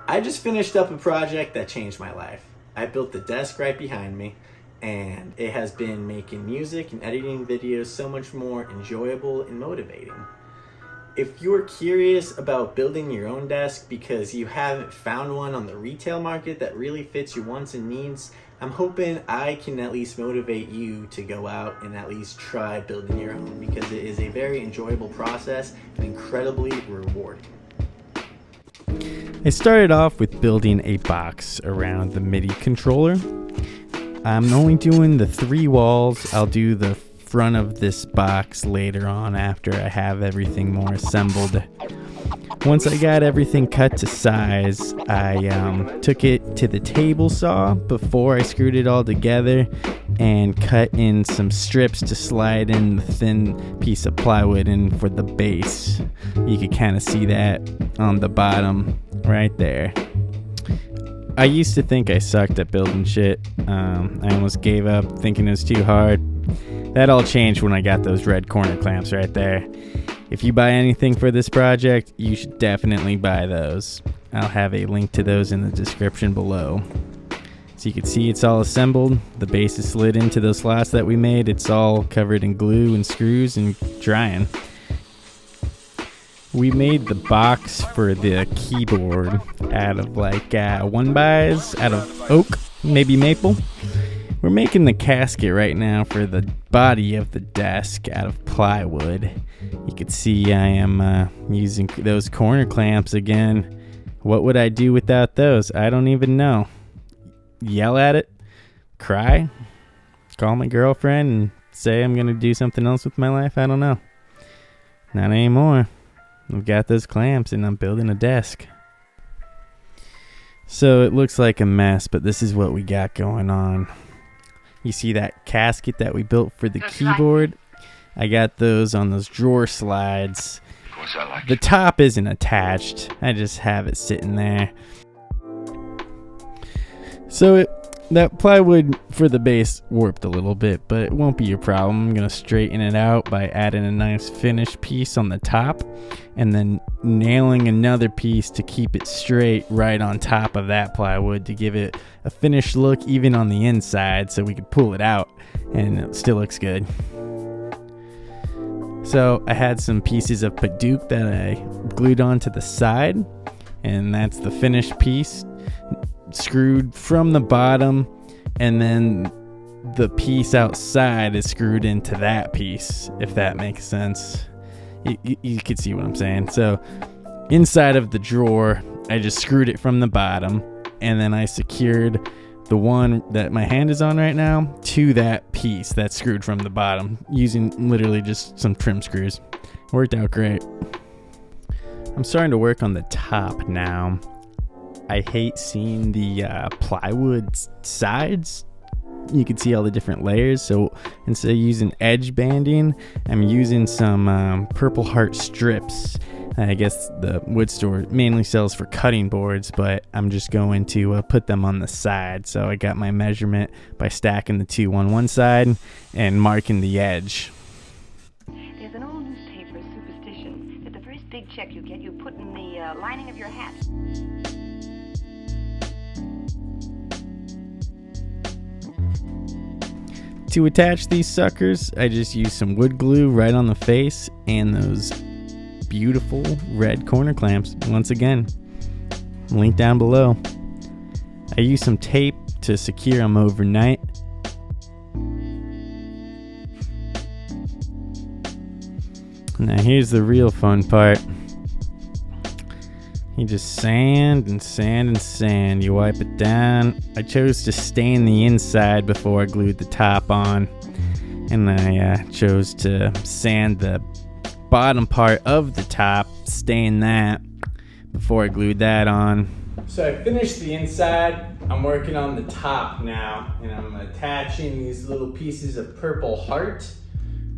I just finished up a project that changed my life. I built the desk right behind me, and it has been making music and editing videos so much more enjoyable and motivating. If you're curious about building your own desk because you haven't found one on the retail market that really fits your wants and needs, I'm hoping I can at least motivate you to go out and at least try building your own because it is a very enjoyable process and incredibly rewarding. I started off with building a box around the MIDI controller. I'm only doing the 3 walls. I'll do the front of this box later on after I have everything more assembled. Once I got everything cut to size, I took it to the table saw before I screwed it all together and cut in some strips to slide in the thin piece of plywood in for the base. You could kind of see that on the bottom right there. I used to think I sucked at building shit. I almost gave up thinking it was too hard. That all changed when I got those red corner clamps right there. If you buy anything for this project, you should definitely buy those. I'll have a link to those in the description below. So you can see it's all assembled. The base is slid into those slots that we made. It's all covered in glue and screws and drying. We made the box for the keyboard out of like 1x out of oak, maybe maple. We're making the casket right now for the body of the desk out of plywood. You can see I am using those corner clamps again. What would I do without those? I don't even know. Yell at it? Cry? Call my girlfriend and say I'm going to do something else with my life? I don't know. Not anymore. I've got those clamps and I'm building a desk. So it looks like a mess, but this is what we got going on. You see that casket that we built for the keyboard? I got those on those drawer slides. The top isn't attached. I just have it sitting there. So that plywood for the base warped a little bit, but it won't be your problem. I'm going to straighten it out by adding a nice finish piece on the top and then nailing another piece to keep it straight right on top of that plywood to give it a finished look even on the inside so we could pull it out and it still looks good. So I had some pieces of Padauk that I glued onto the side, and that's the finished piece screwed from the bottom, and then the piece outside is screwed into that piece, if that makes sense. You can see what I'm saying. So inside of the drawer, I just screwed it from the bottom, and then I secured the one that my hand is on right now to that piece that's screwed from the bottom using literally just some trim screws. Worked out great. I'm starting to work on the top now. I hate seeing the plywood sides. You can see all the different layers. So instead of using edge banding, I'm using some Purple Heart strips. I guess the wood store mainly sells for cutting boards, but I'm just going to put them on the side. So I got my measurement by stacking the 2 on one side and marking the edge. There's an old newspaper superstition that the first big check you get, you put in the lining of your hat. To attach these suckers, I just use some wood glue right on the face and those beautiful red corner clamps. Once again, link down below. I use some tape to secure them overnight. Now here's the real fun part. You just sand and sand and sand. You wipe it down. I chose to stain the inside before I glued the top on. And I chose to sand the bottom part of the top, stain that before I glued that on. So I finished the inside. I'm working on the top now. And I'm attaching these little pieces of Purple Heart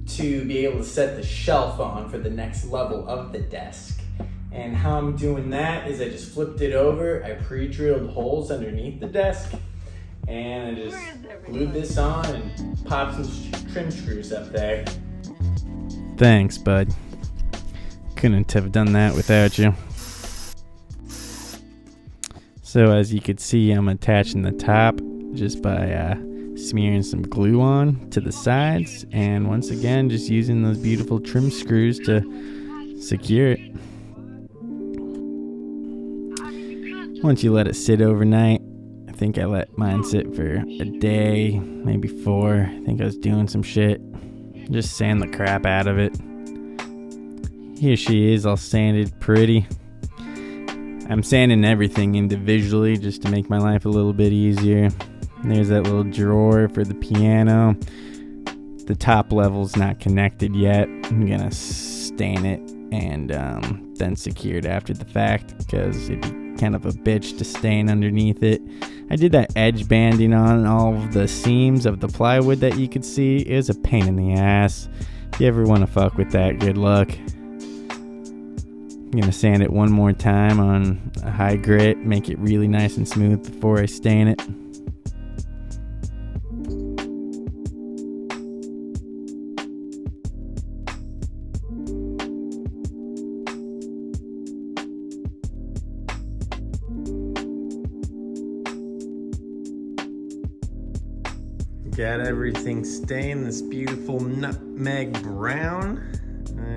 to be able to set the shelf on for the next level of the desk. And how I'm doing that is I just flipped it over, I pre-drilled holes underneath the desk, and I just glued this on and popped some trim screws up there. Thanks, bud. Couldn't have done that without you. So as you could see, I'm attaching the top just by smearing some glue on to the sides, and once again just using those beautiful trim screws to secure it. Once you let it sit overnight, I think I let mine sit for a day, maybe 4. I think I was doing some shit. Just sand the crap out of it. Here she is, all sanded pretty. I'm sanding everything individually just to make my life a little bit easier. There's that little drawer for the piano. The top level's not connected yet. I'm gonna stain it and then secure it after the fact, because it'd be kind of a bitch to stain underneath it. I did that edge banding on all of the seams of the plywood that you could see. It was a pain in the ass. If you ever want to fuck with that, good luck. I'm gonna sand it one more time on a high grit, make it really nice and smooth before I stain it. Got everything stained this beautiful nutmeg brown.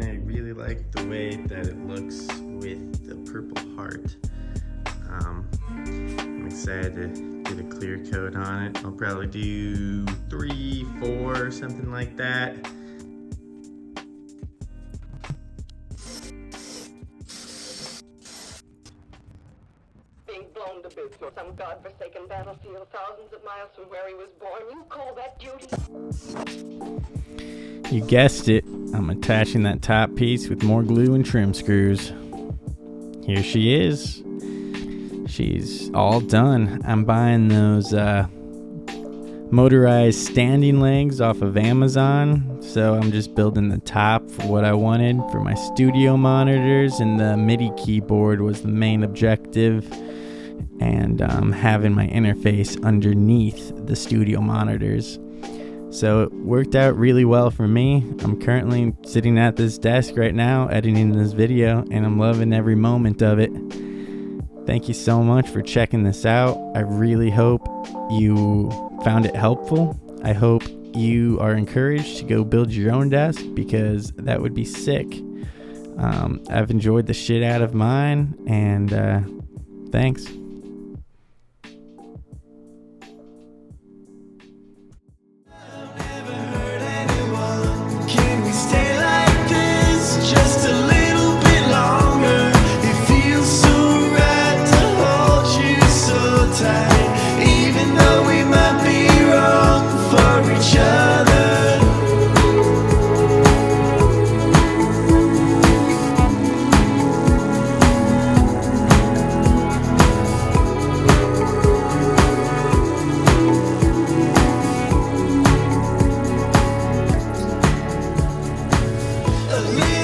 I really like the way that it looks with the Purple Heart. I'm excited to get a clear coat on it. I'll probably do 3, 4, something like that. Being blown to bits on some godforsaken battlefield thousands of miles from where he was born. You call that duty? You guessed it, I'm attaching that top piece with more glue and trim screws. Here she is. She's all done. I'm buying those motorized standing legs off of Amazon. So I'm just building the top for what I wanted for my studio monitors, and the MIDI keyboard was the main objective. And having my interface underneath the studio monitors. So it worked out really well for me. I'm currently sitting at this desk right now editing this video, and I'm loving every moment of it. Thank you so much for checking this out. I really hope you found it helpful. I hope you are encouraged to go build your own desk, because that would be sick. I've enjoyed the shit out of mine, and thanks. A little